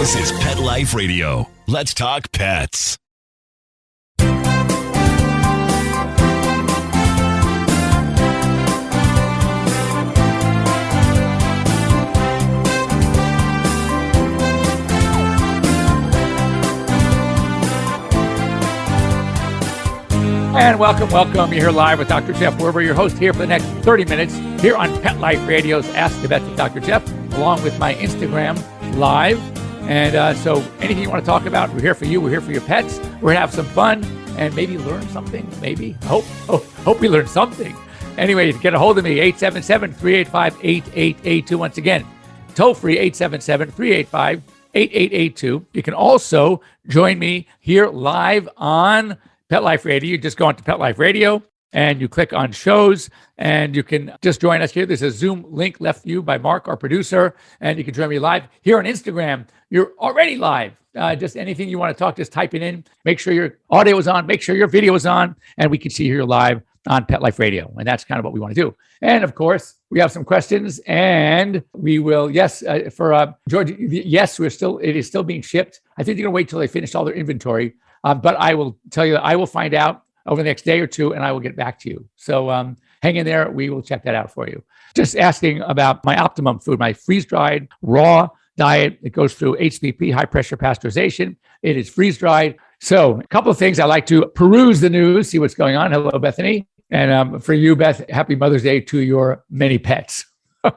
This is Pet Life Radio. Let's talk pets. And welcome. You're here live with Dr. Jeff Werber, your host here for the next 30 minutes here on Pet Life Radio's Ask the Vet with Dr. Jeff, along with my Instagram live. And so anything you want to talk about, we're here for you. We're here for your pets. We're going to have some fun and maybe learn something. Maybe. Hope we learn something. Anyway, get a hold of me, 877-385-8882. Once again, toll free, 877-385-8882. You can also join me here live on Pet Life Radio. You just go onto Pet Life Radio and you click on shows and you can just join us here. There's a Zoom link left for you by Mark, our producer, and you can join me live here on Instagram. You're already live. Just anything you want to talk, just type it in. Make sure your audio is on, make sure your video is on, and we can see you here live on Pet Life Radio. And that's kind of what we want to do. And of course, we have some questions and we will, for George, yes, it is still being shipped. I think they're going to wait till they finish all their inventory. But I will tell you, I will find out over the next day or two, and I will get back to you. So hang in there. We will check that out for you. Just asking about my Optimum food, my freeze-dried raw diet. It goes through HPP, high-pressure pasteurization. It is freeze-dried. So a couple of things. I like to peruse the news, see what's going on. Hello, Bethany. And for you, Beth, happy Mother's Day to your many pets.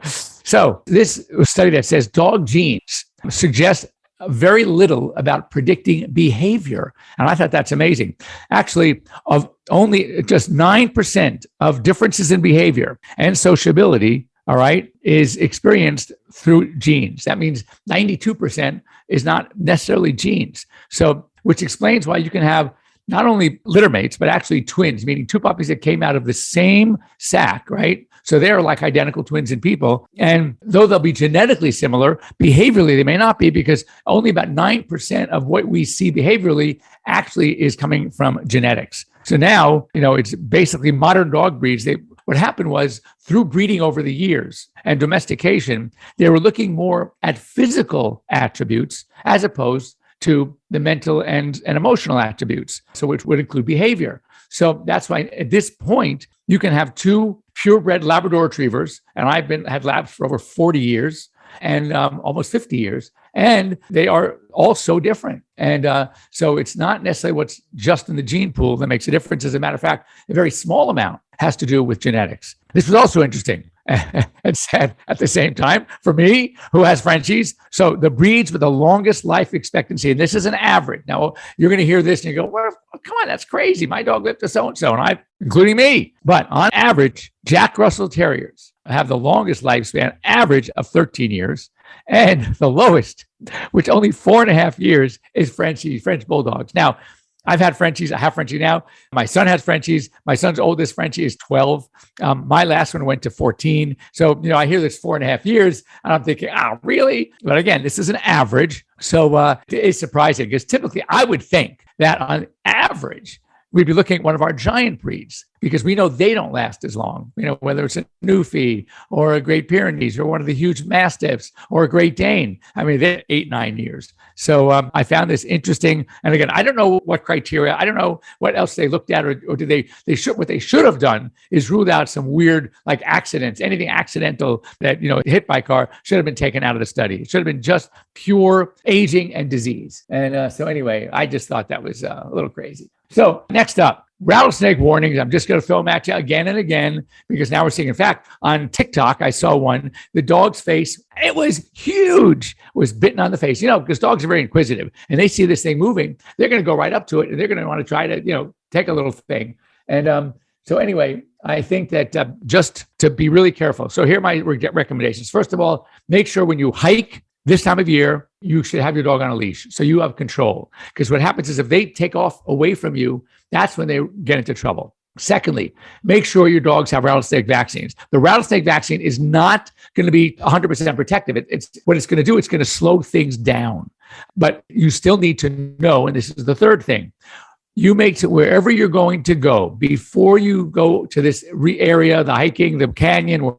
So this study that says dog genes suggest very little about predicting behavior. And I thought that's amazing. Actually, of only just 9% of differences in behavior and sociability, all right, is experienced through genes. That means 92% is not necessarily genes. So, which explains why you can have not only litter mates, but actually twins, meaning two puppies that came out of the same sack, right? So they're like identical twins in people. And though they'll be genetically similar, behaviorally, they may not be, because only about 9% of what we see behaviorally actually is coming from genetics. So now, it's basically modern dog breeds. What happened was, through breeding over the years and domestication, they were looking more at physical attributes as opposed to the mental and emotional attributes, so which would include behavior. So that's why at this point, you can have two purebred Labrador retrievers, and I've had labs for over 40 years and almost 50 years, and they are all so different. And so it's not necessarily what's just in the gene pool that makes a difference. As a matter of fact, a very small amount has to do with genetics. This was also interesting and sad at the same time for me, who has Frenchies. So the breeds with the longest life expectancy, and this is an average. Now, you're going to hear this and you go, well, come on, that's crazy. My dog lived to so-and-so, and including me. But on average, Jack Russell Terriers have the longest lifespan, average of 13 years. And the lowest, which only 4.5 years, is French Bulldogs. Now, I've had Frenchies. I have Frenchie now. My son has Frenchies. My son's oldest Frenchie is 12. My last one went to 14. So, I hear this 4.5 years, and I'm thinking, really? But again, this is an average. So it's surprising, because typically I would think that on average, we'd be looking at one of our giant breeds, because we know they don't last as long, whether it's a Newfie or a Great Pyrenees or one of the huge Mastiffs or a Great Dane. I mean, they're 8-9 years. So I found this interesting. And again, I don't know what criteria, I don't know what else they looked at, or did what they should have done is ruled out some weird, like accidents, anything accidental that, hit by car should have been taken out of the study. It should have been just pure aging and disease. And so anyway, I just thought that was a little crazy. So next up, rattlesnake warnings. I'm just going to throw them at you again and again, because now we're seeing, in fact, on TikTok, I saw one, the dog's face, it was huge, was bitten on the face, because dogs are very inquisitive, and they see this thing moving, they're going to go right up to it, and they're going to want to try to, take a little thing. And so anyway, I think that just to be really careful. So here are my recommendations. First of all, make sure when you hike this time of year, you should have your dog on a leash so you have control. Because what happens is, if they take off away from you, that's when they get into trouble. Secondly, make sure your dogs have rattlesnake vaccines. The rattlesnake vaccine is not going to be 100% protective. It's what it's going to do. It's going to slow things down. But you still need to know, and this is the third thing, you make it wherever you're going to go, before you go to this area, the hiking, the canyon,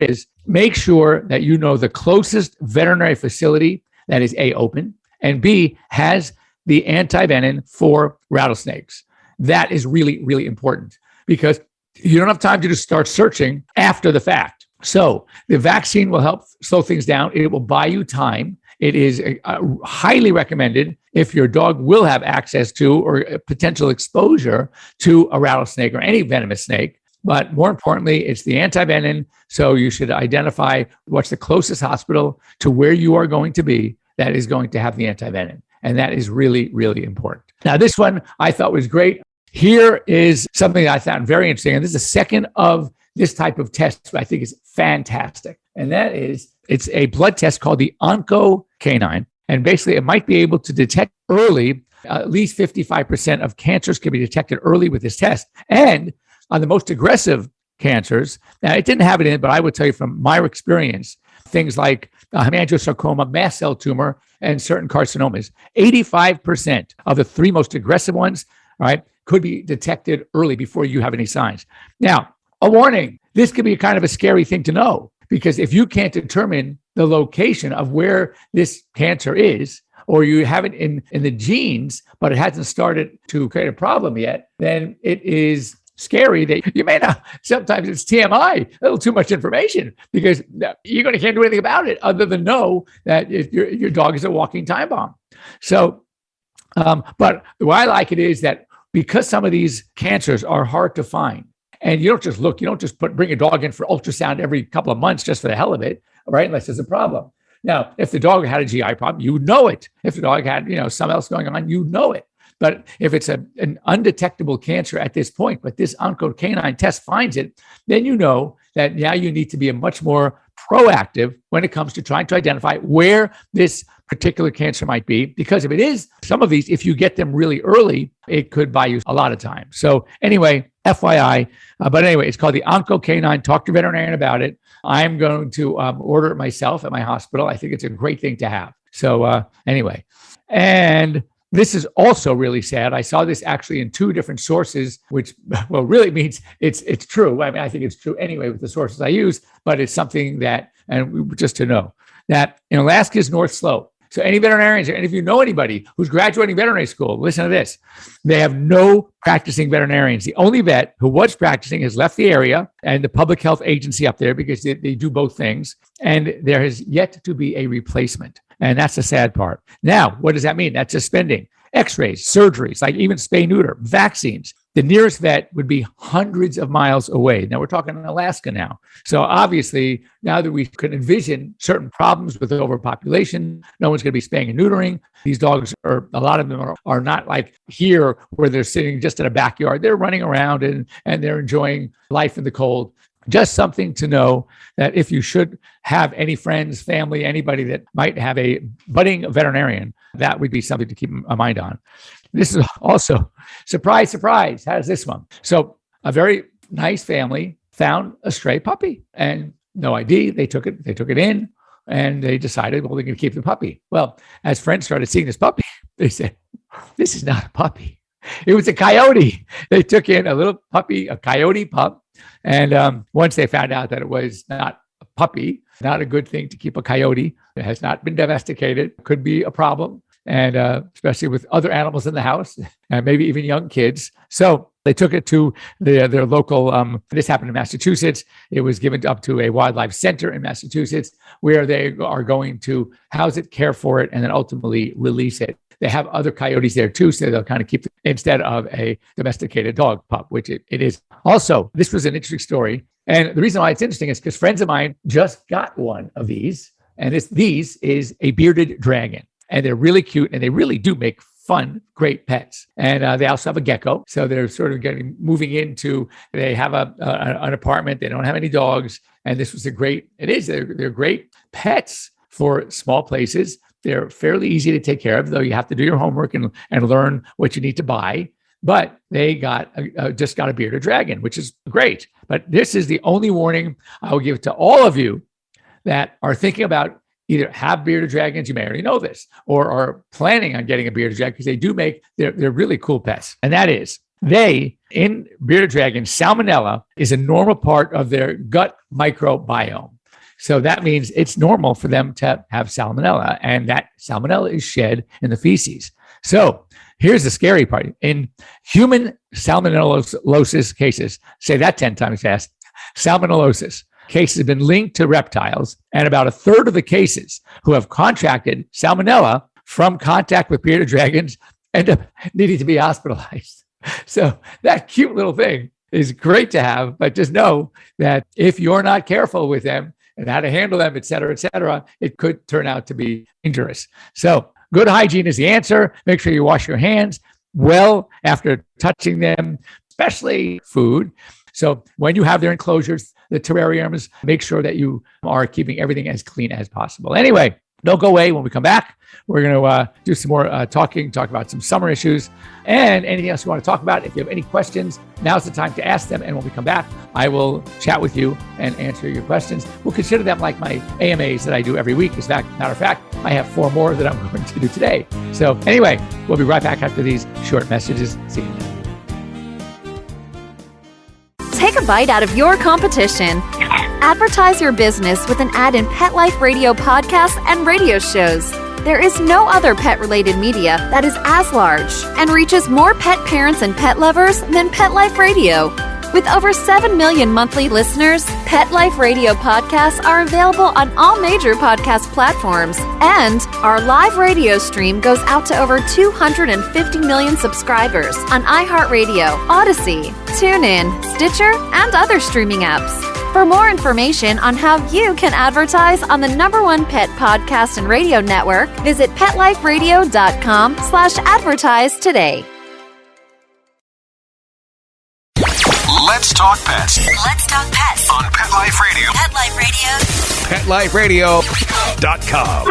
make sure that you know the closest veterinary facility that is open, and B, has the antivenin for rattlesnakes. That is really, really important because you don't have time to just start searching after the fact. So the vaccine will help slow things down. It will buy you time. It is highly recommended if your dog will have access to or potential exposure to a rattlesnake or any venomous snake. But more importantly, it's the antivenin. So you should identify what's the closest hospital to where you are going to be that is going to have the antivenin. And that is really, really important. Now, this one I thought was great. Here is something that I found very interesting. And this is the second of this type of test I think is fantastic. And that is, it's a blood test called the OncoK9. And basically, it might be able to detect early, at least 55% of cancers can be detected early with this test. And on the most aggressive cancers, now it didn't have it in it, but I would tell you from my experience, things like hemangiosarcoma, mast cell tumor, and certain carcinomas, 85% of the 3 most aggressive ones, right, could be detected early before you have any signs. Now, a warning, this could be kind of a scary thing to know, because if you can't determine the location of where this cancer is, or you have it in the genes, but it hasn't started to create a problem yet, then it is scary that you may not, sometimes it's TMI, a little too much information, because you're going to can't do anything about it other than know that if your dog is a walking time bomb. So, but the way I like it is that because some of these cancers are hard to find, and you don't just look, you don't just bring a dog in for ultrasound every couple of months just for the hell of it, right? Unless there's a problem. Now, if the dog had a GI problem, you know it. If the dog had, something else going on, you know it. But if it's an undetectable cancer at this point, but this OncoK9 test finds it, then you know that now you need to be a much more proactive when it comes to trying to identify where this particular cancer might be. Because if it is some of these, if you get them really early, it could buy you a lot of time. So anyway, FYI, but anyway, it's called the OncoK9. Talk to your veterinarian about it. I'm going to order it myself at my hospital. I think it's a great thing to have. So anyway, and this is also really sad. I saw this actually in 2 different sources, which really means it's true. I mean, I think it's true anyway with the sources I use, but it's something that, and just to know that in Alaska's North Slope. So any veterinarians or any of you know anybody who's graduating veterinary school, listen to this. They have no practicing veterinarians. The only vet who was practicing has left the area and the public health agency up there because they do both things. And there has yet to be a replacement. And that's the sad part. Now, what does that mean? That's just spending. X-rays, surgeries, like even spay neuter, vaccines. The nearest vet would be hundreds of miles away. Now we're talking in Alaska now. So obviously, now that we can envision certain problems with overpopulation, no one's going to be spaying and neutering. These dogs a lot of them are not like here where they're sitting just in a backyard. They're running around and they're enjoying life in the cold. Just something to know that if you should have any friends, family, anybody that might have a budding veterinarian, that would be something to keep a mind on. This is also, surprise, surprise, how's this one? So a very nice family found a stray puppy and no ID. They took it in and they decided, well, they're going to keep the puppy. Well, as friends started seeing this puppy, they said, this is not a puppy. It was a coyote. They took in a little puppy, a coyote pup. And once they found out that it was not a puppy, not a good thing to keep a coyote, it has not been domesticated, could be a problem. And especially with other animals in the house, and maybe even young kids. So they took it to their local, this happened in Massachusetts. It was given up to a wildlife center in Massachusetts where they are going to house it, care for it, and then ultimately release it. They have other coyotes there too, so they'll kind of keep it instead of a domesticated dog pup, which it is. Also, this was an interesting story. And the reason why it's interesting is because friends of mine just got one of these. And these is a bearded dragon. And they're really cute and they really do make fun, great pets. And they also have a gecko. So they're sort of moving into, they have an apartment. They don't have any dogs. And this was they're great pets for small places. They're fairly easy to take care of, though you have to do your homework and learn what you need to buy. But they just got a bearded dragon, which is great. But this is the only warning I will give to all of you that are thinking about either have bearded dragons, you may already know this, or are planning on getting a bearded dragon because they do they're really cool pets. And that is, in bearded dragons, salmonella is a normal part of their gut microbiome. So that means it's normal for them to have salmonella, and that salmonella is shed in the feces. So here's the scary part. In human salmonellosis cases, say that 10 times fast, salmonellosis cases have been linked to reptiles, and about a third of the cases who have contracted salmonella from contact with bearded dragons end up needing to be hospitalized. So that cute little thing is great to have, but just know that if you're not careful with them and how to handle them, et cetera, it could turn out to be dangerous. So good hygiene is the answer. Make sure you wash your hands well after touching them, especially food. So when you have their enclosures, the terrariums, make sure that you are keeping everything as clean as possible. Anyway, don't go away. When we come back, we're going to do some more talk about some summer issues and anything else you want to talk about. If you have any questions, now's the time to ask them. And when we come back, I will chat with you and answer your questions. We'll consider them like my AMAs that I do every week. As matter of fact, I have 4 more that I'm going to do today. So anyway, we'll be right back after these short messages. See you then. Take a bite out of your competition. Advertise your business with an ad in Pet Life Radio podcasts and radio shows. There is no other pet-related media that is as large and reaches more pet parents and pet lovers than Pet Life Radio. With over 7 million monthly listeners, Pet Life Radio podcasts are available on all major podcast platforms, and our live radio stream goes out to over 250 million subscribers on iHeartRadio, Odyssey, TuneIn, Stitcher, and other streaming apps. For more information on how you can advertise on the #1 pet podcast and radio network, visit PetLifeRadio.com/advertise today. Let's talk pets. Let's talk pets On Pet Life Radio. Pet Life Radio. PetLifeRadio.com.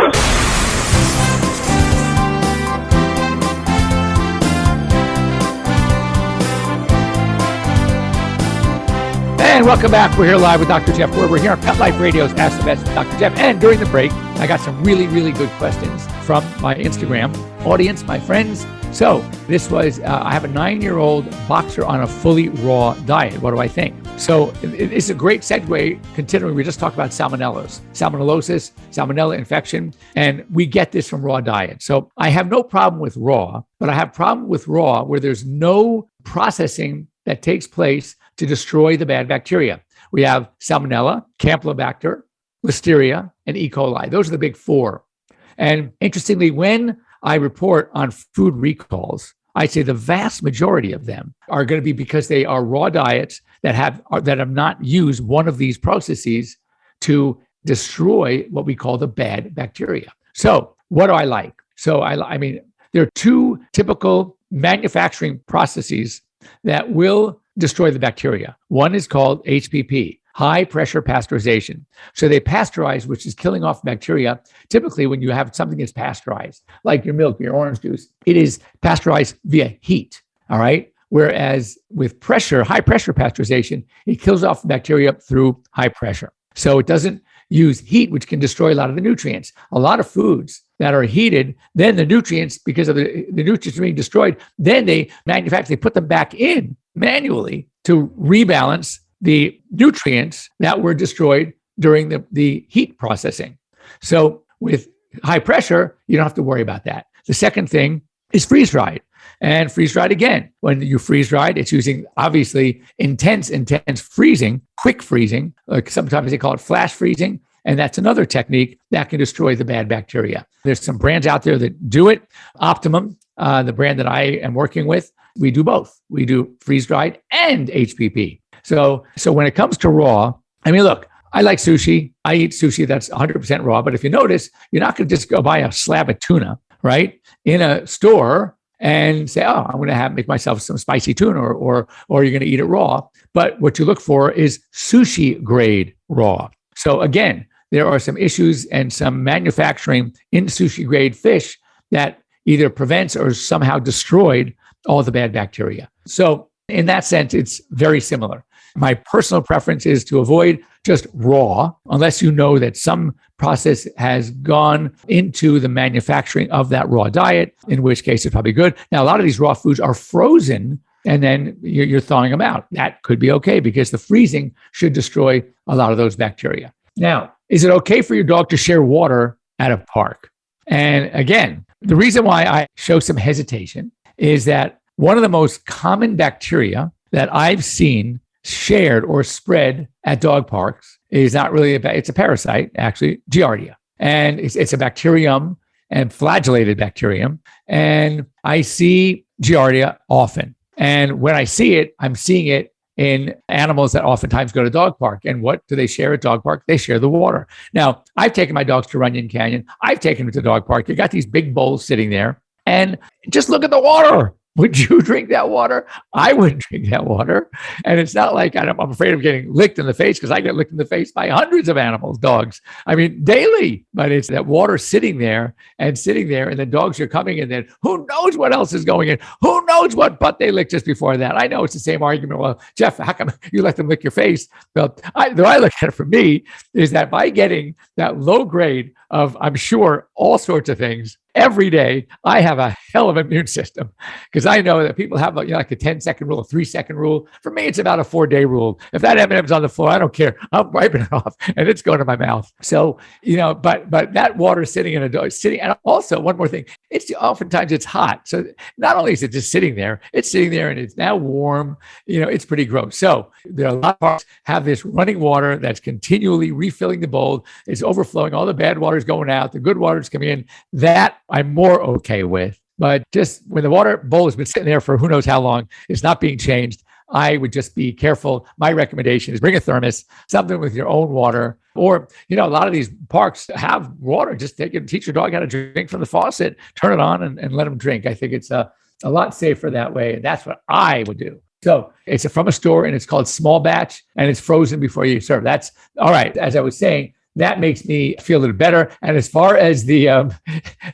And welcome back. We're here live with Dr. Jeff Werber here on Pet Life Radio's Ask the Vets with Dr. Jeff. And during the break, I got some really, really good questions from my Instagram audience, my friends. So this was, I have a 9-year-old boxer on a fully raw diet. What do I think? So it's a great segue, considering we just talked about salmonellosis, salmonella infection, and we get this from raw diet. So I have no problem with raw, but I have problem with raw where there's no processing that takes place to destroy the bad bacteria. We have salmonella, campylobacter, listeria, and E. coli. Those are the big 4. And interestingly, when I report on food recalls, I'd say the vast majority of them are going to be because they are raw diets that have not used one of these processes to destroy what we call the bad bacteria. So what do I like? So I mean, there are 2 typical manufacturing processes that will destroy the bacteria. One is called HPP, high pressure pasteurization. So they pasteurize, which is killing off bacteria. Typically, when you have something that's pasteurized, like your milk, your orange juice, it is pasteurized via heat, all right? Whereas with pressure, high pressure pasteurization, it kills off the bacteria through high pressure. So it doesn't use heat, which can destroy a lot of the nutrients. A lot of foods that are heated, then the nutrients, because of the nutrients being destroyed, then they put them back in manually to rebalance the nutrients that were destroyed during the heat processing. So with high pressure, you don't have to worry about that. The second thing is freeze-dried. And freeze-dried, again, when you freeze-dried, it's using obviously intense freezing, quick freezing. Like sometimes they call it flash freezing. And that's another technique that can destroy the bad bacteria. There's some brands out there that do it. Optimum, the brand that I am working with, we do both. We do freeze-dried and HPP. So when it comes to raw, I mean, look, I like sushi. I eat sushi that's 100% raw. But if you notice, you're not going to just go buy a slab of tuna, right, in a store and say, oh, I'm going to make myself some spicy tuna, or you're going to eat it raw. But what you look for is sushi grade raw. So again, there are some issues and some manufacturing in sushi grade fish that either prevents or somehow destroyed all the bad bacteria. So in that sense, it's very similar. My personal preference is to avoid just raw, unless you know that some process has gone into the manufacturing of that raw diet, in which case it's probably good. Now, a lot of these raw foods are frozen, and then you're thawing them out. That could be okay because the freezing should destroy a lot of those bacteria. Now, is it okay for your dog to share water at a park? And again, the reason why I show some hesitation is that one of the most common bacteria that I've seen shared or spread at dog parks is not really it's a parasite, actually, Giardia. And it's a bacterium and flagellated bacterium. And I see Giardia often. And when I see it, I'm seeing it in animals that oftentimes go to dog park. And what do they share at dog park? They share the water. Now, I've taken my dogs to Runyon Canyon. I've taken them to dog park. You got these big bowls sitting there. And just look at the water. Would you drink that water? I wouldn't drink that water. And it's not like I'm afraid of getting licked in the face, because I get licked in the face by hundreds of animals, dogs. I mean, daily. But it's that water sitting there, and the dogs are coming, and then who knows what else is going in? Who knows what butt they licked just before that? I know it's the same argument. Well, Jeff, how come you let them lick your face? Well, the way I look at it for me is that by getting that low grade of, I'm sure, all sorts of things, every day, I have a hell of an immune system, because I know that people have like a 10-second rule, a 3-second rule. For me, it's about a 4-day rule. If that M&M's on the floor, I don't care. I'm wiping it off and it's going to my mouth. So, but that water sitting in a dog, and also one more thing, oftentimes it's hot. So not only is it just sitting there, it's sitting there and it's now warm. It's pretty gross. So there are a lot of parks have this running water that's continually refilling the bowl. It's overflowing. All the bad water is going out. The good water is coming in. That I'm more okay with. But just when the water bowl has been sitting there for who knows how long, it's not being changed, I would just be careful. My recommendation is bring a thermos, something with your own water. Or, a lot of these parks have water. Just teach your dog how to drink from the faucet, turn it on and let them drink. I think it's a lot safer that way. And that's what I would do. So it's from a store, and it's called Small Batch, and it's frozen before you serve. That's all right. As I was saying, that makes me feel a little better. And as far as the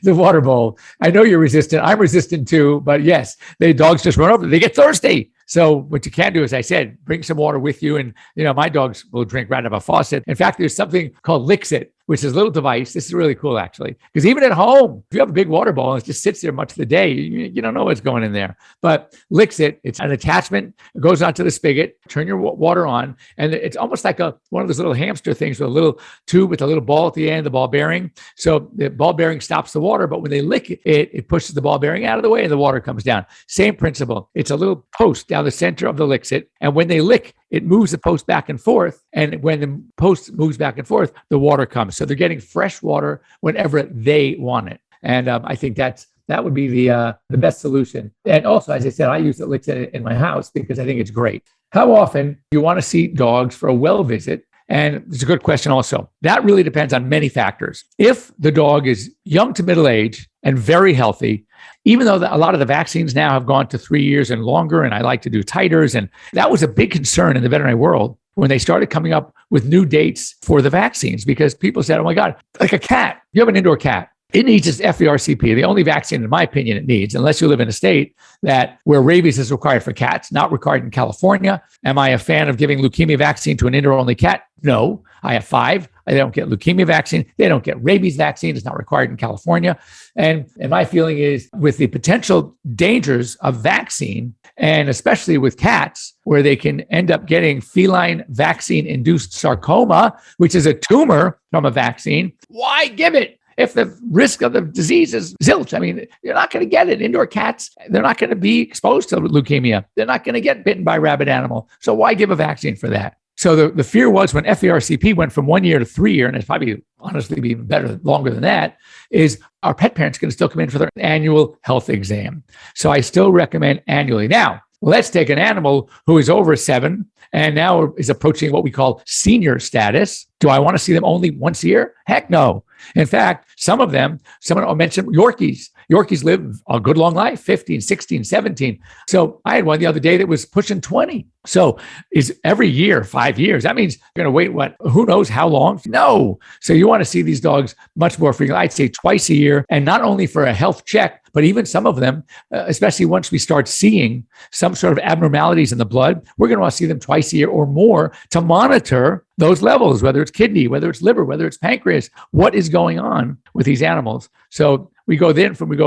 water bowl, I know you're resistant. I'm resistant too. But yes, the dogs just run over. They get thirsty. So what you can do, as I said, bring some water with you. And, my dogs will drink right out of a faucet. In fact, there's something called Lixit, which is a little device. This is really cool, actually, because even at home, if you have a big water bowl and it just sits there much of the day, you don't know what's going in there. But Lixit, it's an attachment. It goes onto the spigot, turn your water on, and it's almost like one of those little hamster things with a little tube with a little ball at the end, the ball bearing. So the ball bearing stops the water, but when they lick it, it pushes the ball bearing out of the way and the water comes down. Same principle. It's a little post down the center of the Lixit, and when they lick, it moves the post back and forth. And when the post moves back and forth, the water comes. So they're getting fresh water whenever they want it. And I think that would be the best solution. And also, as I said, I use the Lixit in my house because I think it's great. How often do you want to see dogs for a well visit? And it's a good question also. That really depends on many factors. If the dog is young to middle age and very healthy, even though a lot of the vaccines now have gone to 3 years and longer, and I like to do titers, and that was a big concern in the veterinary world when they started coming up with new dates for the vaccines, because people said, oh my God, like a cat, you have an indoor cat, it needs its FVRCP, the only vaccine, in my opinion, it needs, unless you live in a state where rabies is required for cats, not required in California. Am I a fan of giving leukemia vaccine to an indoor-only cat? No. I have 5. They don't get leukemia vaccine. They don't get rabies vaccine. It's not required in California. And my feeling is, with the potential dangers of vaccine, and especially with cats, where they can end up getting feline vaccine-induced sarcoma, which is a tumor from a vaccine, why give it? If the risk of the disease is zilch, I mean, you're not going to get it. Indoor cats, they're not going to be exposed to leukemia. They're not going to get bitten by a rabid animal. So why give a vaccine for that? So the fear was, when FVRCP went from 1 year to 3 year, and it's probably honestly be better longer than that, is our pet parents going to still come in for their annual health exam. So I still recommend annually. Now, let's take an animal who is over 7 and now is approaching what we call senior status. Do I want to see them only once a year? Heck no. In fact, someone mentioned Yorkies. Yorkies live a good long life, 15, 16, 17. So I had one the other day that was pushing 20. So is every year, 5 years, that means you're going to wait, who knows how long? No. So you want to see these dogs much more frequently. I'd say twice a year, and not only for a health check, but even some of them, especially once we start seeing some sort of abnormalities in the blood, we're going to want to see them twice a year or more to monitor those levels, whether it's kidney, whether it's liver, whether it's pancreas, what is going on with these animals. So we go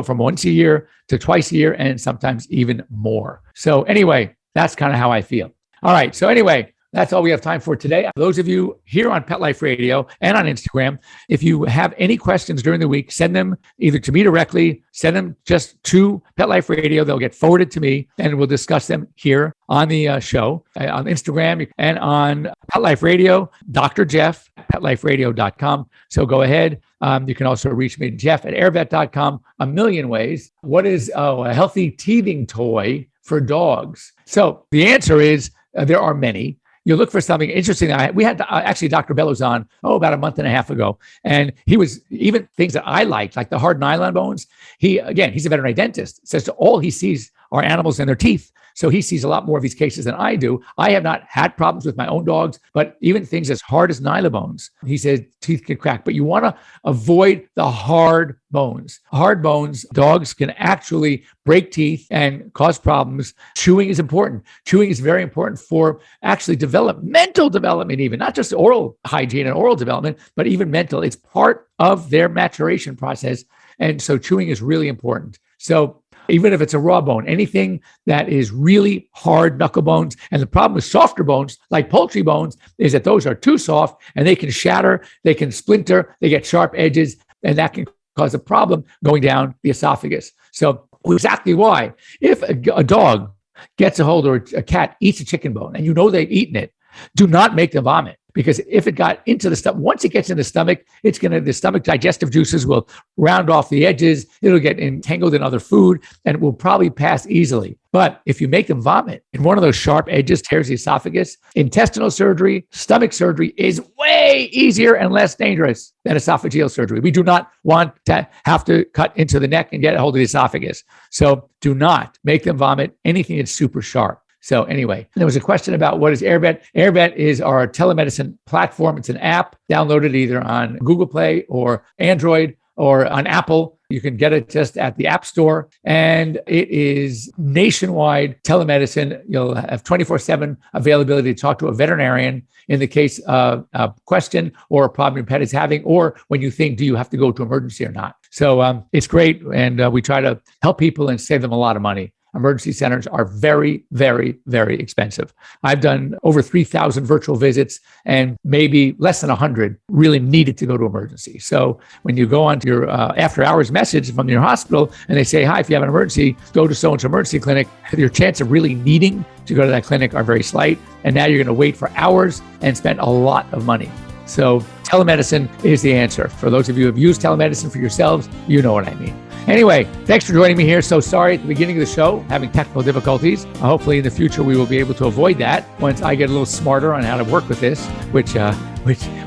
from once a year to twice a year, and sometimes even more. So anyway, that's kind of how I feel. All right. So anyway, that's all we have time for today. Those of you here on Pet Life Radio and on Instagram, if you have any questions during the week, send them either to me directly, send them just to Pet Life Radio. They'll get forwarded to me, and we'll discuss them here on the show, on Instagram and on Pet Life Radio, Dr. Jeff, PetLifeRadio.com. So go ahead. You can also reach me, Jeff@airvet.com, a million ways. What is a healthy teething toy for dogs? So the answer is there are many. You look for something interesting. We had actually Dr. Bellows on, about a month and a half ago. And he was even things that I liked, like the hard nylon bones. He's a veterinary dentist, says all he sees are animals and their teeth. So he sees a lot more of these cases than I do. I have not had problems with my own dogs, but even things as hard as nylon bones, he says teeth can crack. But you want to avoid the hard bones. Hard bones, dogs can actually break teeth and cause problems. Chewing is important. Chewing is very important for actually mental development, even not just oral hygiene and oral development, but even mental. It's part of their maturation process. And so chewing is really important. So even if it's a raw bone, anything that is really hard knuckle bones. And the problem with softer bones, like poultry bones, is that those are too soft and they can shatter, they can splinter, they get sharp edges, and that can cause a problem going down the esophagus. So exactly why, if a dog gets a hold or a cat eats a chicken bone and you know they've eaten it, do not make them vomit. Because if it got into the stomach, once it gets in the stomach, the stomach digestive juices will round off the edges. It'll get entangled in other food and it will probably pass easily. But if you make them vomit and one of those sharp edges tears the esophagus, intestinal surgery, stomach surgery is way easier and less dangerous than esophageal surgery. We do not want to have to cut into the neck and get a hold of the esophagus. So do not make them vomit anything that's super sharp. So anyway, there was a question about what is AirVet. AirVet is our telemedicine platform. It's an app downloaded either on Google Play or Android or on Apple. You can get it just at the App Store. And it is nationwide telemedicine. You'll have 24/7 availability to talk to a veterinarian in the case of a question or a problem your pet is having, or when you think, do you have to go to emergency or not? So it's great. And we try to help people and save them a lot of money. Emergency centers are very, very, very expensive. I've done over 3,000 virtual visits and maybe less than 100 really needed to go to emergency. So when you go onto your after hours message from your hospital and they say, hi, if you have an emergency, go to so-and-so emergency clinic, your chance of really needing to go to that clinic are very slight. And now you're going to wait for hours and spend a lot of money. So telemedicine is the answer. For those of you who have used telemedicine for yourselves, you know what I mean. Anyway, thanks for joining me here. So sorry at the beginning of the show, having technical difficulties. Hopefully in the future, we will be able to avoid that once I get a little smarter on how to work with this, which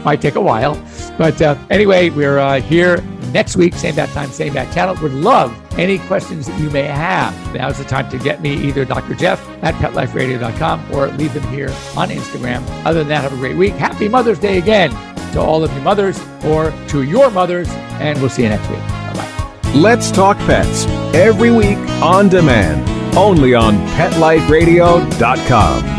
might take a while. But anyway, we're here next week, same bat time, same bat channel. Would love any questions that you may have. Now's the time to get me either Dr. Jeff at PetLifeRadio.com or leave them here on Instagram. Other than that, have a great week. Happy Mother's Day again to all of you mothers or to your mothers, and we'll see you next week. Bye-bye. Let's Talk Pets, every week on demand, only on PetLifeRadio.com.